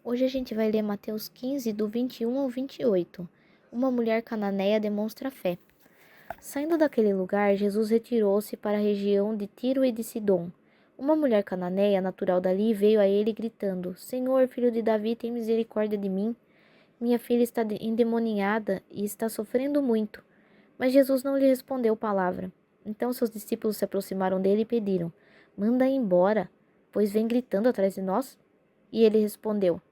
Hoje a gente vai ler Mateus 15, do 21 ao 28. Uma mulher cananeia demonstra fé. Saindo daquele lugar, Jesus retirou-se para a região de Tiro e de Sidom. Uma mulher cananeia, natural dali, veio a ele gritando: Senhor, filho de Davi, tem misericórdia de mim. Minha filha está endemoniada e está sofrendo muito. Mas Jesus não lhe respondeu palavra. Então seus discípulos se aproximaram dele e pediram: Manda-a embora, pois vem gritando atrás de nós. E ele respondeu: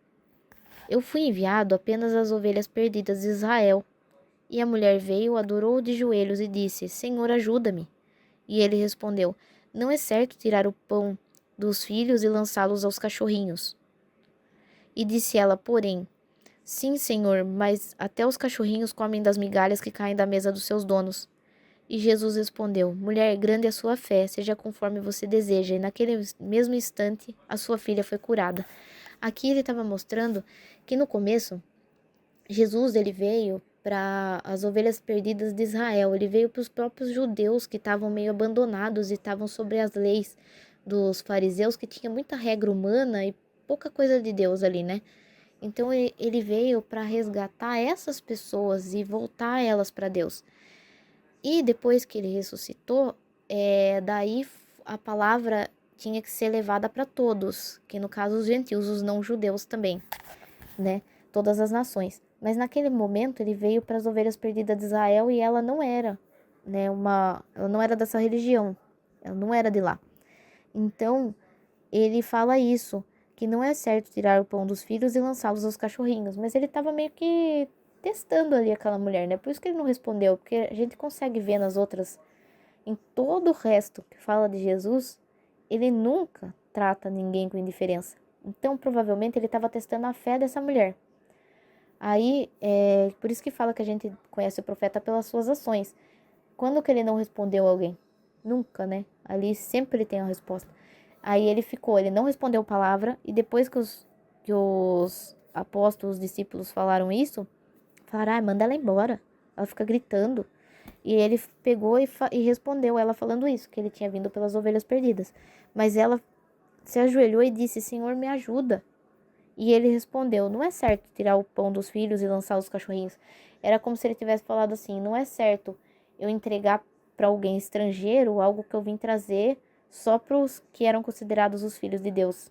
Eu fui enviado apenas às ovelhas perdidas de Israel. E a mulher veio, adorou de joelhos e disse: Senhor, ajuda-me. E ele respondeu: Não é certo tirar o pão dos filhos e lançá-los aos cachorrinhos. E disse ela, porém: Sim, Senhor, mas até os cachorrinhos comem das migalhas que caem da mesa dos seus donos. E Jesus respondeu: Mulher, grande é a sua fé, seja conforme você deseja. E naquele mesmo instante, a sua filha foi curada. Aqui ele estava mostrando que no começo, Jesus ele veio para as ovelhas perdidas de Israel. Ele veio para os próprios judeus que estavam meio abandonados e estavam sobre as leis dos fariseus, que tinha muita regra humana e pouca coisa de Deus ali, né? Então ele veio para resgatar essas pessoas e voltar elas para Deus. E depois que ele ressuscitou, daí a palavra tinha que ser levada para todos, que no caso os gentios, os não judeus também, né? Todas as nações. Mas naquele momento ele veio para as ovelhas perdidas de Israel e ela não era, né, ela não era dessa religião. Ela não era de lá. Então, ele fala isso, que não é certo tirar o pão dos filhos e lançá-los aos cachorrinhos, mas ele estava meio que testando ali aquela mulher, né? Por isso que ele não respondeu, porque a gente consegue ver nas outras, em todo o resto que fala de Jesus, ele nunca trata ninguém com indiferença. Então, provavelmente ele estava testando a fé dessa mulher. Aí, por isso que fala que a gente conhece o profeta pelas suas ações. Quando que ele não respondeu a alguém? Nunca, né? Ali sempre ele tem a resposta. Aí ele não respondeu palavra, e depois que os apóstolos, os discípulos falaram isso, falaram, manda ela embora. Ela fica gritando. E ele pegou e respondeu ela falando isso, que ele tinha vindo pelas ovelhas perdidas. Mas ela se ajoelhou e disse, Senhor, me ajuda. E ele respondeu, não é certo tirar o pão dos filhos e lançar os cachorrinhos. Era como se ele tivesse falado assim, não é certo eu entregar para alguém estrangeiro algo que eu vim trazer só para os que eram considerados os filhos de Deus.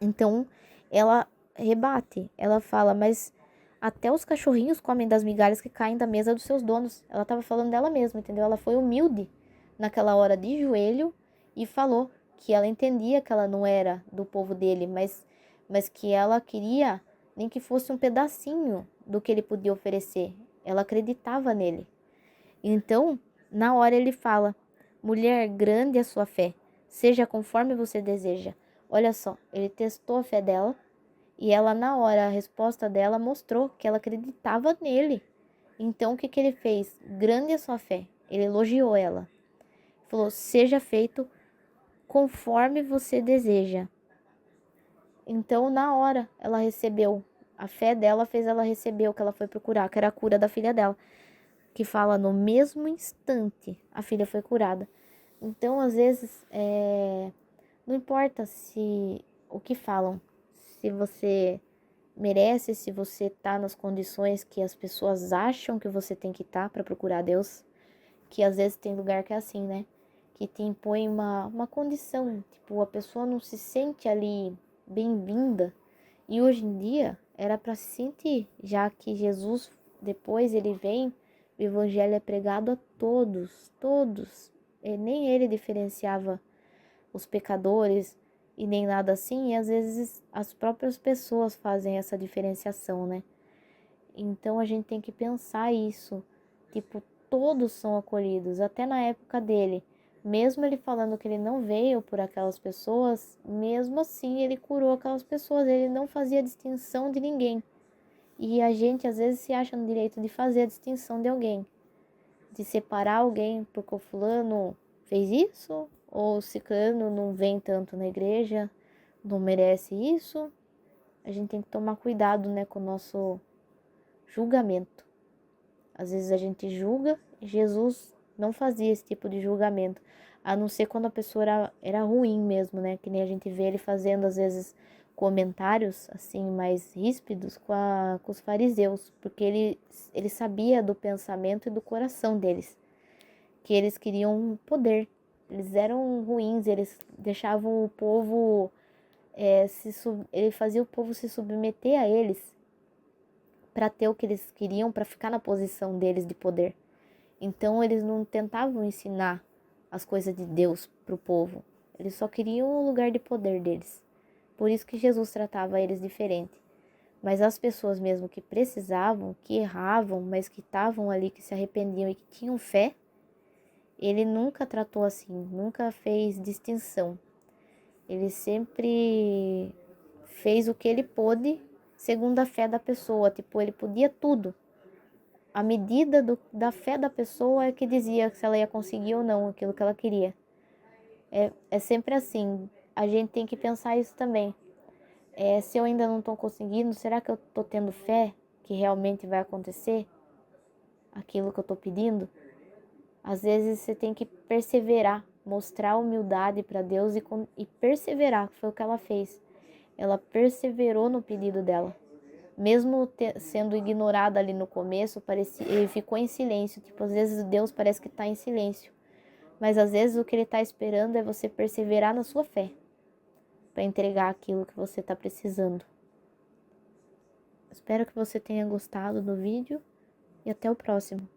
Então, ela rebate, ela fala, mas até os cachorrinhos comem das migalhas que caem da mesa dos seus donos. Ela estava falando dela mesma, entendeu? Ela foi humilde naquela hora de joelho e falou que ela entendia que ela não era do povo dele, mas que ela queria nem que fosse um pedacinho do que ele podia oferecer. Ela acreditava nele. Então, na hora ele fala, mulher, grande é a sua fé, seja conforme você deseja. Olha só, ele testou a fé dela e ela, na hora, a resposta dela mostrou que ela acreditava nele. Então, o que que ele fez? Grande é a sua fé. Ele elogiou ela. Falou, seja feito conforme você deseja. Então, na hora, ela recebeu. A fé dela fez ela receber o que ela foi procurar, que era a cura da filha dela. Que fala no mesmo instante a filha foi curada. Então, às vezes, não importa se o que falam, se você merece, se você tá nas condições que as pessoas acham que você tem que estar para procurar Deus, que às vezes tem lugar que é assim, né? Que te impõe uma condição, tipo, a pessoa não se sente ali bem-vinda. E hoje em dia era para se sentir, já que Jesus depois ele vem, o evangelho é pregado a todos, todos. E nem ele diferenciava os pecadores e nem nada assim, e às vezes as próprias pessoas fazem essa diferenciação, né? Então a gente tem que pensar isso, tipo, todos são acolhidos, até na época dele. Mesmo ele falando que ele não veio por aquelas pessoas, mesmo assim ele curou aquelas pessoas, ele não fazia distinção de ninguém. E a gente às vezes se acha no direito de fazer a distinção de alguém, de separar alguém porque o fulano fez isso, ou o ciclano não vem tanto na igreja, não merece isso. A gente tem que tomar cuidado, né, com o nosso julgamento. Às vezes a gente julga, Jesus não fazia esse tipo de julgamento, a não ser quando a pessoa era ruim mesmo, né? Que nem a gente vê ele fazendo às vezes comentários assim mais ríspidos com os fariseus, porque ele sabia do pensamento e do coração deles, que eles queriam poder. Eles eram ruins, eles deixavam o povo, ele fazia o povo se submeter a eles para ter o que eles queriam, para ficar na posição deles de poder. Então eles não tentavam ensinar as coisas de Deus para o povo, eles só queriam o lugar de poder deles. Por isso que Jesus tratava eles diferente. Mas as pessoas mesmo que precisavam, que erravam, mas que estavam ali, que se arrependiam e que tinham fé, ele nunca tratou assim, nunca fez distinção. Ele sempre fez o que ele pôde segundo a fé da pessoa. Tipo, ele podia tudo. A medida da fé da pessoa é que dizia se ela ia conseguir ou não aquilo que ela queria. É sempre assim. A gente tem que pensar isso também. Se eu ainda não estou conseguindo, será que eu estou tendo fé que realmente vai acontecer aquilo que eu estou pedindo? Às vezes você tem que perseverar, mostrar humildade para Deus e perseverar, que foi o que ela fez. Ela perseverou no pedido dela. Mesmo sendo ignorada ali no começo, ele ficou em silêncio. Tipo, às vezes Deus parece que está em silêncio. Mas às vezes o que ele está esperando é você perseverar na sua fé, para entregar aquilo que você está precisando. Espero que você tenha gostado do vídeo e até o próximo.